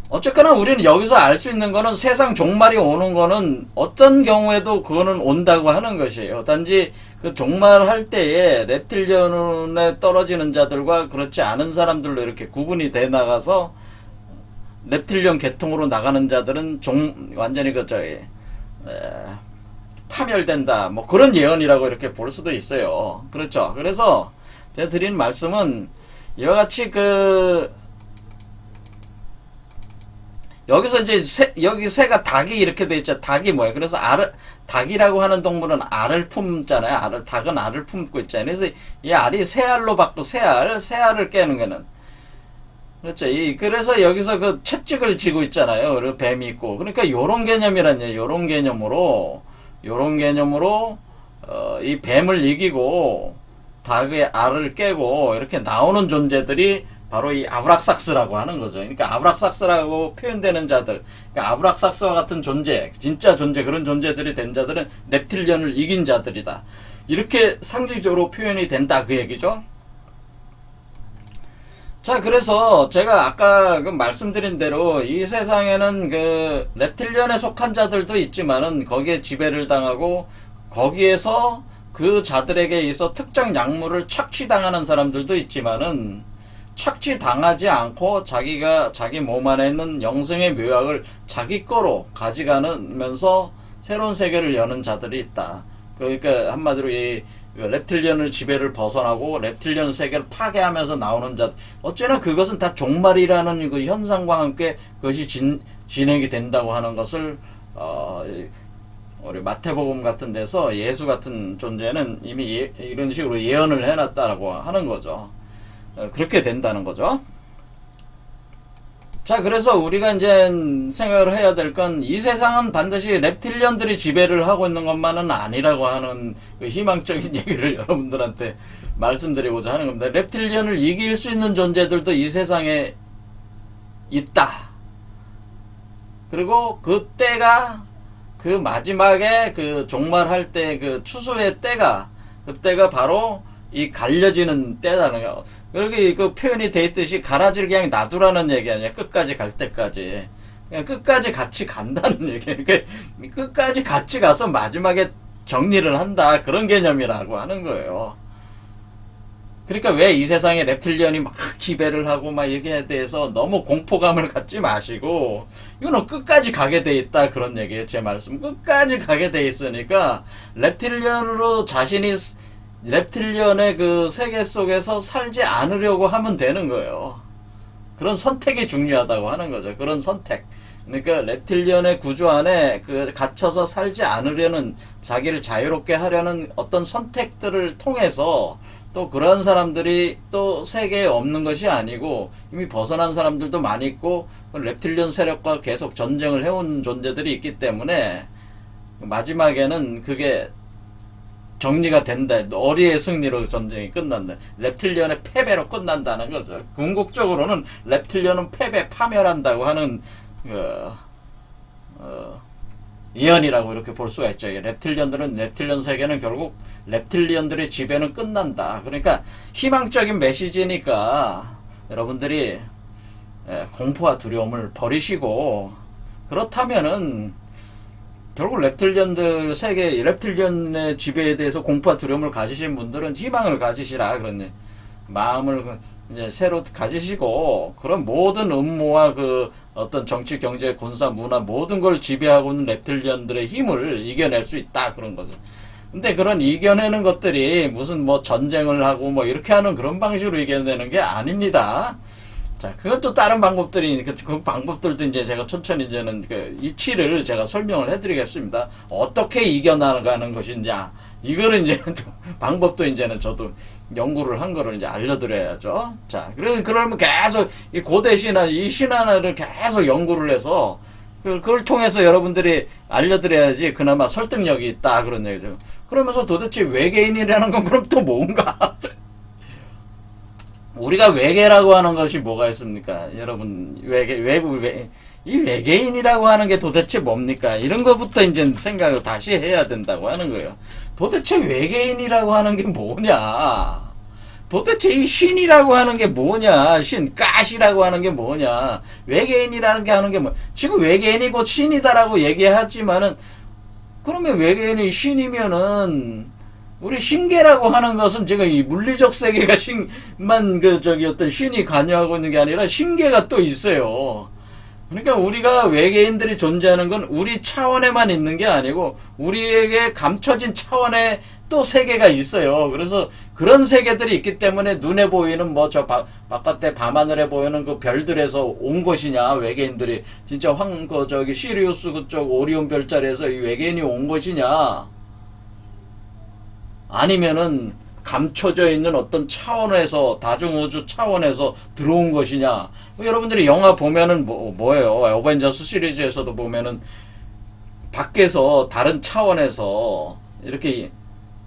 어쨌거나 우리는 여기서 알 수 있는 거는 세상 종말이 오는 거는 어떤 경우에도 그거는 온다고 하는 것이에요. 단지 그 종말할 때에 reptilian에 떨어지는 자들과 그렇지 않은 사람들로 이렇게 구분이 돼 나가서 reptilian 계통으로 나가는 자들은 완전히 파멸된다. 뭐 그런 예언이라고 이렇게 볼 수도 있어요. 그렇죠. 그래서 제가 드리는 말씀은 이와 같이 여기서 이제 여기 새가 닭이 이렇게 돼 있죠. 닭이 뭐예요? 그래서 닭이라고 하는 동물은 알을 품잖아요. 닭은 알을 품고 있잖아요. 그래서 이 알이 새알로 바뀌고 새알을 깨는 거는. 그렇죠. 그래서 여기서 그 채찍을 쥐고 있잖아요. 그리고 뱀이 있고. 그러니까 요런 개념이란 얘기예요. 요런 개념으로, 이 뱀을 이기고 닭의 알을 깨고 이렇게 나오는 존재들이 바로 이 아브락삭스라고 하는 거죠. 그러니까 아브락삭스라고 표현되는 자들, 그러니까 아브락삭스와 같은 존재, 진짜 존재, 그런 존재들이 된 자들은 reptilian을 이긴 자들이다. 이렇게 상징적으로 표현이 된다 그 얘기죠. 자, 그래서 제가 아까 그 말씀드린 대로 이 세상에는 그 reptilian에 속한 자들도 있지만은 거기에 지배를 당하고 거기에서 그 자들에게 있어 특정 약물을 착취당하는 사람들도 있지만은 착취당하지 않고 자기가 자기 몸 안에 있는 영성의 묘약을 자기 거로 가져가면서 새로운 세계를 여는 자들이 있다. 그러니까 한마디로 이 reptilian을 지배를 벗어나고 reptilian 세계를 파괴하면서 나오는 자, 어쩌나 그것은 다 종말이라는 그 현상과 함께 그것이 진행이 된다고 하는 것을 우리 마태복음 같은 데서 예수 같은 존재는 이미 이런 식으로 예언을 해놨다라고 하는 거죠. 그렇게 된다는 거죠. 자, 그래서 우리가 이제 생각을 해야 될 건 이 세상은 반드시 reptilian들이 지배를 하고 있는 것만은 아니라고 하는 그 희망적인 얘기를 여러분들한테 말씀드리고자 하는 겁니다. reptilian을 이길 수 있는 존재들도 이 세상에 있다. 그리고 그때가 그 마지막에 그 종말할 때 그 추수의 때가 그때가 바로 이 갈려지는 때라는 거. 그렇게 그 표현이 돼 있듯이 가라지를 그냥 놔두라는 얘기 아니야. 끝까지 갈 때까지. 그냥 끝까지 같이 간다는 얘기. 그러니까 끝까지 같이 가서 마지막에 정리를 한다. 그런 개념이라고 하는 거예요. 그러니까 왜 이 세상에 reptilian이 막 지배를 하고 막 여기에 대해서 너무 공포감을 갖지 마시고 이거는 끝까지 가게 돼 있다 그런 얘기예요. 제 말씀 끝까지 가게 돼 있으니까 reptilian으로 자신이 reptilian의 그 세계 속에서 살지 않으려고 하면 되는 거예요. 그런 선택이 중요하다고 하는 거죠. 그런 선택. 그러니까 reptilian의 구조 안에 그 갇혀서 살지 않으려는 자기를 자유롭게 하려는 어떤 선택들을 통해서 또 그런 사람들이 또 세계에 없는 것이 아니고 이미 벗어난 사람들도 많이 있고 reptilian 세력과 계속 전쟁을 해온 존재들이 있기 때문에 마지막에는 그게 정리가 된다. 어리의 승리로 전쟁이 끝난다. reptilian의 패배로 끝난다는 거죠. 궁극적으로는 reptilian은 패배, 파멸한다고 하는 예언이라고 이렇게 볼 수가 있죠. reptilian 세계는 결국 reptilian들의 지배는 끝난다. 그러니까 희망적인 메시지니까 여러분들이 공포와 두려움을 버리시고 그렇다면은 결국 reptilian들 세계, reptilian의 지배에 대해서 공포와 두려움을 가지신 분들은 희망을 가지시라. 그런 마음을 이제 새로 가지시고, 그런 모든 음모와 그 어떤 정치, 경제, 군사, 문화 모든 걸 지배하고 있는 reptilian들의 힘을 이겨낼 수 있다. 그런 거죠. 근데 그런 이겨내는 것들이 무슨 뭐 전쟁을 하고 뭐 이렇게 하는 그런 방식으로 이겨내는 게 아닙니다. 자, 그것도 다른 방법들이, 그 방법들도 이제 제가 천천히 이제는 그 이치를 제가 설명을 해드리겠습니다. 어떻게 이겨나가는 것이냐. 이거는 이제 방법도 이제는 저도 연구를 한 거를 이제 알려드려야죠. 자, 그러면 계속 이 고대 신화, 이 신화를 계속 연구를 해서 그걸 통해서 여러분들이 알려드려야지 그나마 설득력이 있다. 그런 얘기죠. 그러면서 도대체 외계인이라는 건 그럼 또 뭔가? 우리가 외계라고 하는 것이 뭐가 있습니까? 여러분, 이 외계인이라고 하는 게 도대체 뭡니까? 이런 것부터 이제 생각을 다시 해야 된다고 하는 거예요. 도대체 외계인이라고 하는 게 뭐냐? 도대체 이 신이라고 하는 게 뭐냐? 가시라고 하는 게 뭐냐? 외계인이라는 게 하는 게 뭐? 지금 외계인이 곧 신이다라고 얘기하지만은, 그러면 외계인이 신이면은, 우리 신계라고 하는 것은 지금 이 물리적 세계가 어떤 신이 관여하고 있는 게 아니라 신계가 또 있어요. 그러니까 우리가 외계인들이 존재하는 건 우리 차원에만 있는 게 아니고 우리에게 감춰진 차원에 또 세계가 있어요. 그래서 그런 세계들이 있기 때문에 눈에 보이는 뭐 저 바깥에 밤하늘에 보이는 그 별들에서 온 것이냐, 외계인들이 진짜 시리우스 그쪽 오리온 별자리에서 이 외계인이 온 것이냐, 아니면은 감춰져 있는 어떤 차원에서, 다중우주 차원에서 들어온 것이냐. 여러분들이 영화 보면은 뭐예요? 어벤져스 시리즈에서도 보면은 밖에서 다른 차원에서 이렇게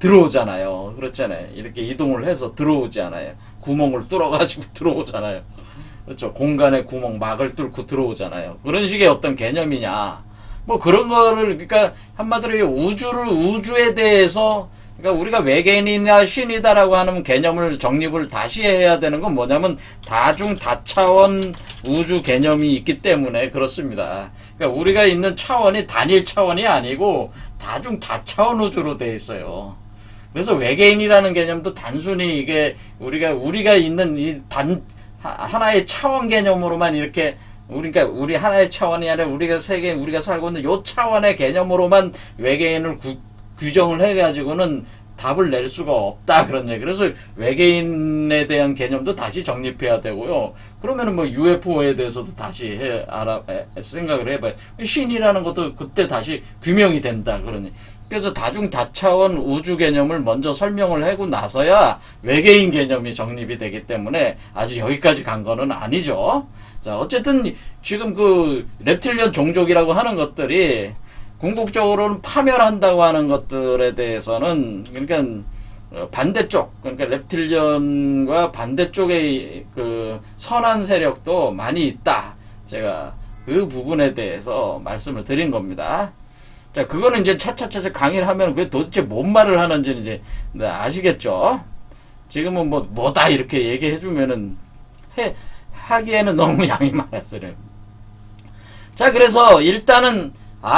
들어오잖아요. 그렇잖아요. 이렇게 이동을 해서 들어오잖아요. 구멍을 뚫어가지고 들어오잖아요. 그렇죠. 공간의 구멍, 막을 뚫고 들어오잖아요. 그런 식의 어떤 개념이냐. 뭐 그런 거를, 그러니까 한마디로 우주에 대해서 그러니까 우리가 외계인이나 신이다라고 하는 개념을 정립을 다시 해야 되는 건 뭐냐면 다중 다차원 우주 개념이 있기 때문에 그렇습니다. 그러니까 우리가 있는 차원이 단일 차원이 아니고 다중 다차원 우주로 되어 있어요. 그래서 외계인이라는 개념도 단순히 이게 우리가 있는 이 하나의 차원 개념으로만 이렇게 그러니까 우리 하나의 차원이 아니라 우리가 세계 우리가 살고 있는 요 차원의 개념으로만 외계인을 규정을 해가지고는 답을 낼 수가 없다 그런 얘기. 그래서 외계인에 대한 개념도 다시 정립해야 되고요. 그러면은 뭐 UFO에 대해서도 다시 생각을 해봐요. 신이라는 것도 그때 다시 규명이 된다 그러니. 그래서 다중 다차원 우주 개념을 먼저 설명을 하고 나서야 외계인 개념이 정립이 되기 때문에 아직 여기까지 간 거는 아니죠. 자, 어쨌든 지금 그 reptilian 종족이라고 하는 것들이 궁극적으로는 파멸한다고 하는 것들에 대해서는 그러니까 반대쪽 그러니까 reptilian과 반대쪽의 그 선한 세력도 많이 있다. 제가 그 부분에 대해서 말씀을 드린 겁니다. 자, 그거는 이제 차차차차 강의를 하면 그게 도대체 뭔 말을 하는지 이제 아시겠죠? 지금은 뭐다 이렇게 얘기해주면은 하기에는 너무 양이 많았어요. 자, 그래서 일단은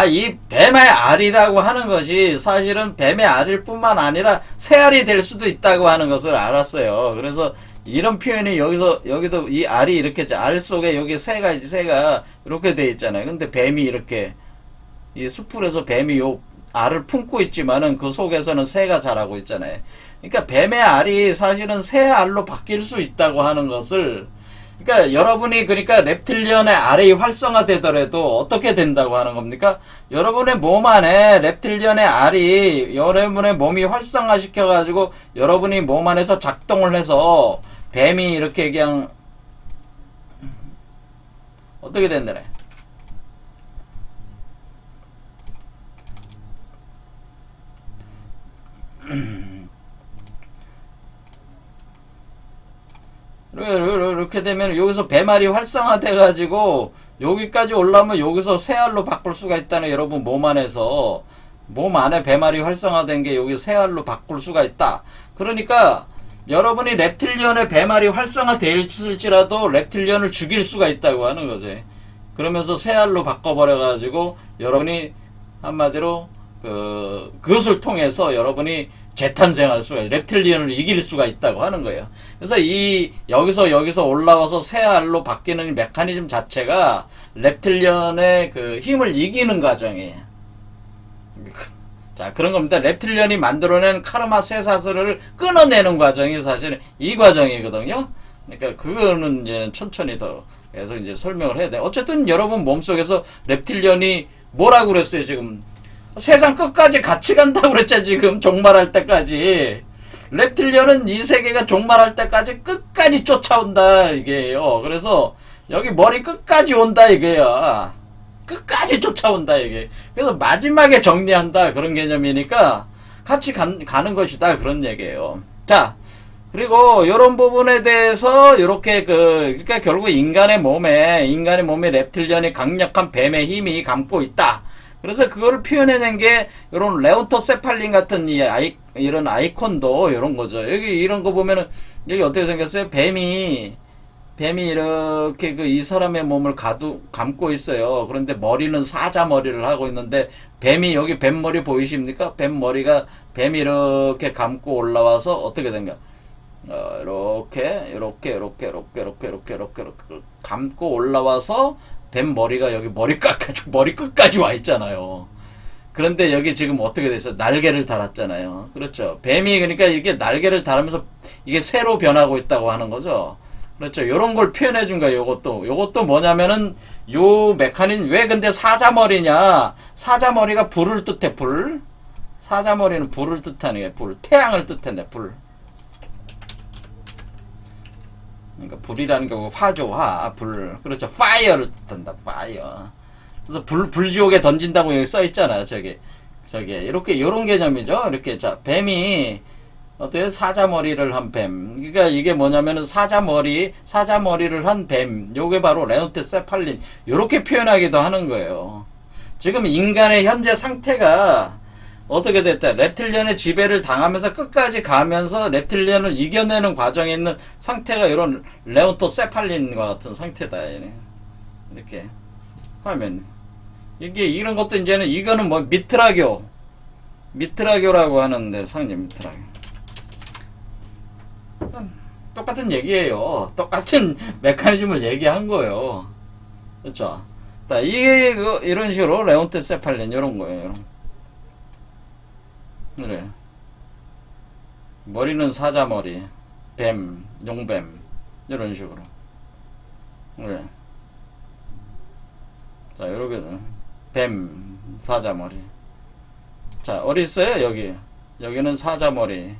이 뱀의 알이라고 하는 것이 사실은 뱀의 알일 뿐만 아니라 새알이 될 수도 있다고 하는 것을 알았어요. 그래서 이런 표현이 여기도 이 알이 이렇게 알 속에 여기 새가 이렇게 돼 있잖아요. 근데 뱀이 이렇게 이 수풀에서 뱀이 요 알을 품고 있지만은 그 속에서는 새가 자라고 있잖아요. 그러니까 뱀의 알이 사실은 새 알로 바뀔 수 있다고 하는 것을 그러니까 여러분이 그러니까 reptilian의 알이 활성화되더라도 어떻게 된다고 하는 겁니까? 여러분의 몸 안에 reptilian의 알이 여러분의 몸이 활성화시켜 가지고 여러분이 몸 안에서 작동을 해서 뱀이 이렇게 그냥 어떻게 된다네? 이렇게 되면 여기서 배말이 활성화돼 가지고 여기까지 올라오면 여기서 새알로 바꿀 수가 있다는 여러분 몸 안에 배말이 활성화된 게 여기 새알로 바꿀 수가 있다. 그러니까 여러분이 reptilian의 배말이 활성화되었을지라도 reptilian을 죽일 수가 있다고 하는 거지. 그러면서 새알로 바꿔버려 가지고 여러분이 한마디로 그것을 통해서 여러분이 재탄생할 수가 reptilian을 이길 수가 있다고 하는 거예요. 그래서 여기서 올라와서 새알로 바뀌는 메커니즘 자체가 reptilian의 그 힘을 이기는 과정이에요. 자, 그런 겁니다. reptilian이 만들어낸 카르마 쇠사슬을 끊어내는 과정이 사실은 이 과정이거든요. 그러니까 그거는 이제 천천히 더 계속 이제 설명을 해야 돼. 어쨌든 여러분 몸속에서 reptilian이 뭐라고 그랬어요, 지금? 세상 끝까지 같이 간다고 그랬죠, 지금. 종말할 때까지. reptilian은 이 세계가 종말할 때까지 끝까지 쫓아온다, 이게요. 그래서 여기 머리 끝까지 온다, 이게요. 끝까지 쫓아온다, 이게. 그래서 마지막에 정리한다, 그런 개념이니까 같이 가는 것이다, 그런 얘기예요. 자, 그리고 요런 부분에 대해서 요렇게 그러니까 결국 인간의 몸에 reptilian이 강력한 뱀의 힘이 감고 있다. 그래서 그거를 표현해낸 게 요런 레오토세팔린 같은 이런 아이콘도 요런 거죠. 여기 이런 거 보면은 여기 어떻게 생겼어요? 뱀이 이렇게 이 사람의 몸을 감고 있어요. 그런데 머리는 사자 머리를 하고 있는데 뱀이 여기 뱀머리 보이십니까? 뱀머리가 뱀이 이렇게 감고 올라와서 어떻게 된가? 이렇게 감고 올라와서 뱀 머리가 여기 머리 끝까지 와 있잖아요. 그런데 여기 지금 어떻게 됐어요? 날개를 달았잖아요. 그렇죠. 뱀이 그러니까 이게 날개를 달으면서 이게 새로 변하고 있다고 하는 거죠. 그렇죠. 요런 걸 표현해 준 거예요. 요것도 뭐냐면은 요 메커니즘 왜 근데 사자머리냐? 사자머리가 불을 뜻해. 불. 사자머리는 불을 뜻하는 게 불. 태양을 뜻하네. 불. 그러니까 불이라는 게 화죠, 불. 그렇죠. fire를 뜻한다, fire. 그래서 불지옥에 던진다고 여기 써 있잖아요, 저기. 이렇게, 요런 개념이죠. 이렇게, 자, 뱀이, 어때요? 사자머리를 한 뱀. 그러니까 이게 뭐냐면은 사자머리를 한 뱀. 요게 바로 레노테세팔린. 요렇게 표현하기도 하는 거예요. 지금 인간의 현재 상태가, 어떻게 됐다? 렙틸리언의 지배를 당하면서 끝까지 가면서 렙틸리언을 이겨내는 과정에 있는 상태가 이런 레온토세팔린과 같은 상태다. 이렇게 하면 이게 이런 것도 이제는 이거는 뭐 미트라교라고 하는데 상징 미트라교. 똑같은 얘기예요. 똑같은 메커니즘을 얘기한 거예요. 그렇죠? 이게 이런 식으로 레온토세팔린 이런 거예요. 그래. 머리는 사자머리, 뱀, 용뱀 이런 식으로. 그래. 자, 이렇게 뱀, 사자머리. 자, 어디 있어요? 여기는 사자머리,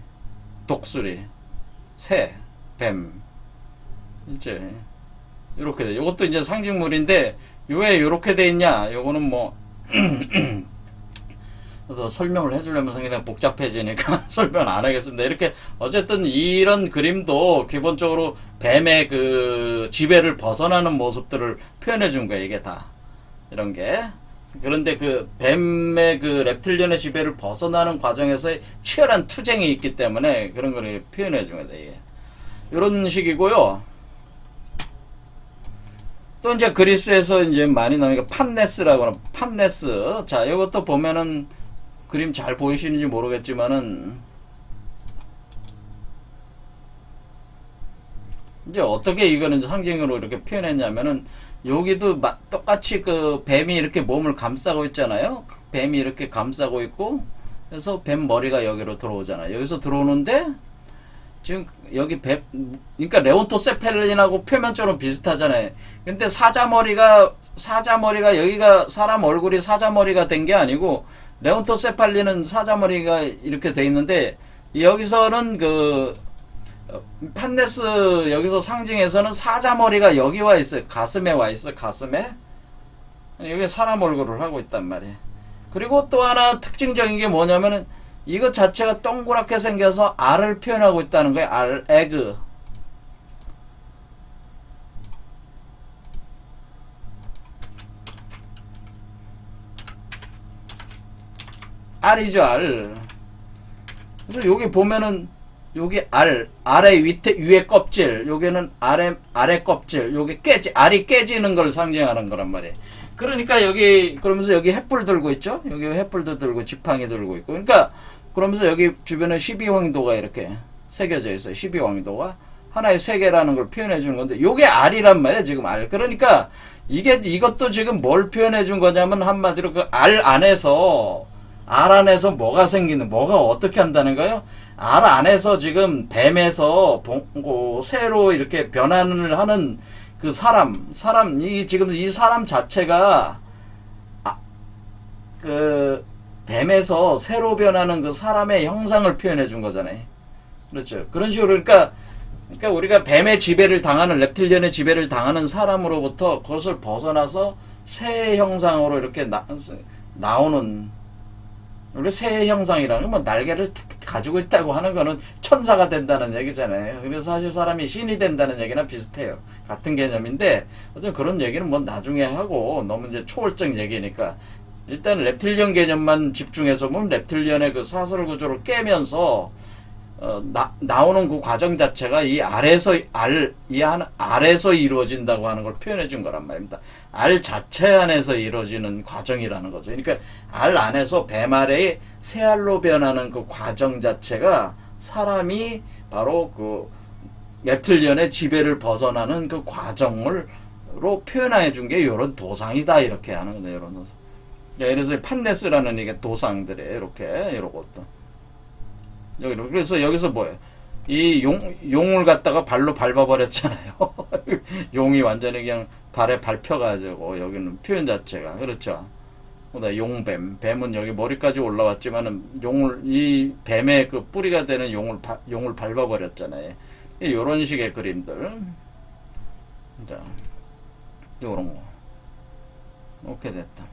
독수리, 새, 뱀. 이제 이렇게 돼. 이것도 이제 상징물인데 왜 이렇게 돼 있냐? 요거는 뭐 더 설명을 해주려면 상당히 복잡해지니까 설명 안 하겠습니다. 이렇게 어쨌든 이런 그림도 기본적으로 뱀의 그 지배를 벗어나는 모습들을 표현해 준 거예요. 이게 다 이런 게. 그런데 그 뱀의 그 렙틸리언의 지배를 벗어나는 과정에서의 치열한 투쟁이 있기 때문에 그런 걸 표현해 준 거예요. 이게 이런 식이고요. 또 이제 그리스에서 이제 많이 나오는 게 판네스라고 하는 판네스. 자, 이것도 보면은 그림 잘 보이시는지 모르겠지만은 이제 어떻게 이거는 상징으로 이렇게 표현했냐면은 여기도 똑같이 그 뱀이 이렇게 몸을 감싸고 있잖아요. 뱀이 이렇게 감싸고 있고 그래서 뱀 머리가 여기로 들어오잖아요. 여기서 들어오는데 지금 여기 그러니까 레온토세팔린하고 표면적으로 비슷하잖아요. 근데 사자머리가 여기가 사람 얼굴이 사자머리가 된 게 아니고 레온토세팔린은 사자머리가 이렇게 돼 있는데 여기서는 그 판네스 여기서 상징에서는 사자머리가 여기 와 있어요. 가슴에 와 있어. 가슴에 여기 사람 얼굴을 하고 있단 말이에요. 그리고 또 하나 특징적인 게 뭐냐면은 이것 자체가 동그랗게 생겨서 알을 표현하고 있다는 거예요. 알, 에그. 알이죠, 알. 그래서 여기 보면은 여기 아래 위에 껍질, 여기는 아래 껍질, 여기 알이 깨지는 걸 상징하는 거란 말이에요. 그러니까 그러면서 여기 횃불 들고 있죠? 여기 횃불도 들고 지팡이 들고 있고. 그러니까, 그러면서 여기 주변에 12황도가 이렇게 새겨져 있어요. 12황도가 하나의 세계라는 걸 표현해 주는 건데, 요게 알이란 말이에요, 지금 알. 그러니까, 이것도 지금 뭘 표현해 준 거냐면, 한마디로 그 알 안에서 뭐가 뭐가 어떻게 한다는 거예요? 알 안에서 지금 뱀에서 새로 이렇게 변환을 하는 그 지금 이 사람 자체가, 그, 뱀에서 새로 변하는 그 사람의 형상을 표현해 준 거잖아요. 그렇죠. 그런 식으로, 그러니까 우리가 뱀의 지배를 당하는, 렙틸리언의 지배를 당하는 사람으로부터 그것을 벗어나서 새 형상으로 이렇게 나오는, 우리 새 형상이라는 건 뭐 날개를 가지고 있다고 하는 거는 천사가 된다는 얘기잖아요. 그래서 사실 사람이 신이 된다는 얘기나 비슷해요. 같은 개념인데, 어쨌든 그런 얘기는 뭐 나중에 하고, 너무 이제 초월적 얘기니까. 일단 렙틸리언 개념만 집중해서 보면 렙틸리언의 그 사슬 구조를 깨면서, 나오는 그 과정 자체가 이 알에서 이루어진다고 하는 걸 표현해 준 거란 말입니다. 알 자체 안에서 이루어지는 과정이라는 거죠. 그러니까 알 안에서 뱀 아래의 새알로 변하는 그 과정 자체가 사람이 바로 그 렙틸리언의 지배를 벗어나는 그 과정으로 표현해 준 게 이런 도상이다, 이렇게 하는 거예요. 이런 도상. 예를 들어서 판네스라는 이게 도상들이에요. 이런 것도. 그래서 여기서 뭐예요? 이 용을 갖다가 발로 밟아버렸잖아요. 용이 완전히 그냥 발에 밟혀가지고, 여기는 표현 자체가. 그렇죠. 뱀은 여기 머리까지 올라왔지만은, 이 뱀의 그 뿌리가 되는 용을 밟아버렸잖아요. 요런 식의 그림들. 자, 요런 거. 오케이, 됐다.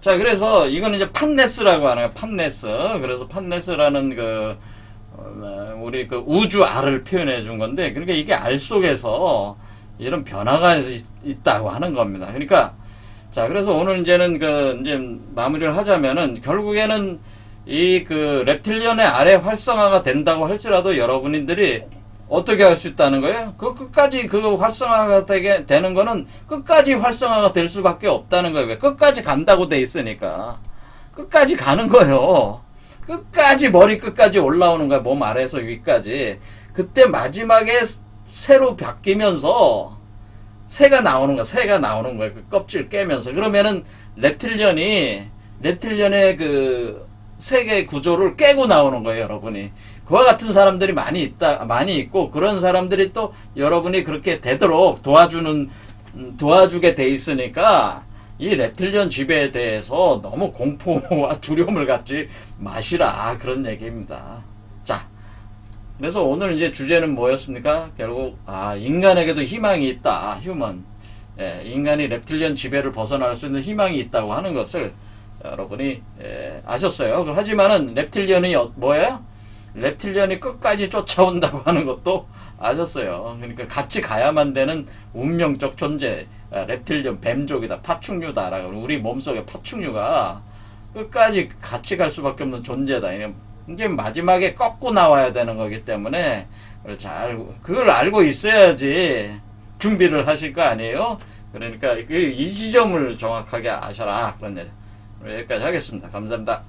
자, 그래서 이거는 이제 판네스라고 하는 거예요. 판네스. 그래서 판네스라는 우리 그 우주 알을 표현해 준 건데, 그러니까 이게 알 속에서 이런 변화가 있다고 하는 겁니다. 그러니까, 자, 그래서 오늘 이제는 이제 마무리를 하자면은, 결국에는 이 그 reptilian의 아래 활성화가 된다고 할지라도 여러분들이 어떻게 할 수 있다는 거예요? 그 끝까지 그 활성화가 되는 거는 끝까지 활성화가 될 수밖에 없다는 거예요. 왜? 끝까지 간다고 돼 있으니까. 끝까지 가는 거예요. 끝까지 머리 끝까지 올라오는 거야. 몸 아래에서 위까지. 그때 마지막에 새로 바뀌면서 새가 나오는 거야. 새가 나오는 거야. 그 껍질 깨면서. 그러면은 reptilian의 그 세계 구조를 깨고 나오는 거예요, 여러분이. 그와 같은 사람들이 많이 있고, 그런 사람들이 또 여러분이 그렇게 되도록 도와주게 돼 있으니까, 이 reptilian 지배에 대해서 너무 공포와 두려움을 갖지 마시라. 그런 얘기입니다. 자. 그래서 오늘 이제 주제는 뭐였습니까? 결국, 인간에게도 희망이 있다. 휴먼. 예, 인간이 reptilian 지배를 벗어날 수 있는 희망이 있다고 하는 것을 여러분이 아셨어요. 하지만은 reptilian이 뭐예요? reptilian이 끝까지 쫓아온다고 하는 것도 아셨어요. 그러니까 같이 가야만 되는 운명적 존재, reptilian 뱀족이다, 파충류다라고. 우리 몸속의 파충류가 끝까지 같이 갈 수밖에 없는 존재다. 이제 마지막에 꺾고 나와야 되는 거기 때문에 그걸 알고 있어야지 준비를 하실 거 아니에요? 그러니까 이 지점을 정확하게 아셔라. 그런 얘기. 여기까지 하겠습니다. 감사합니다.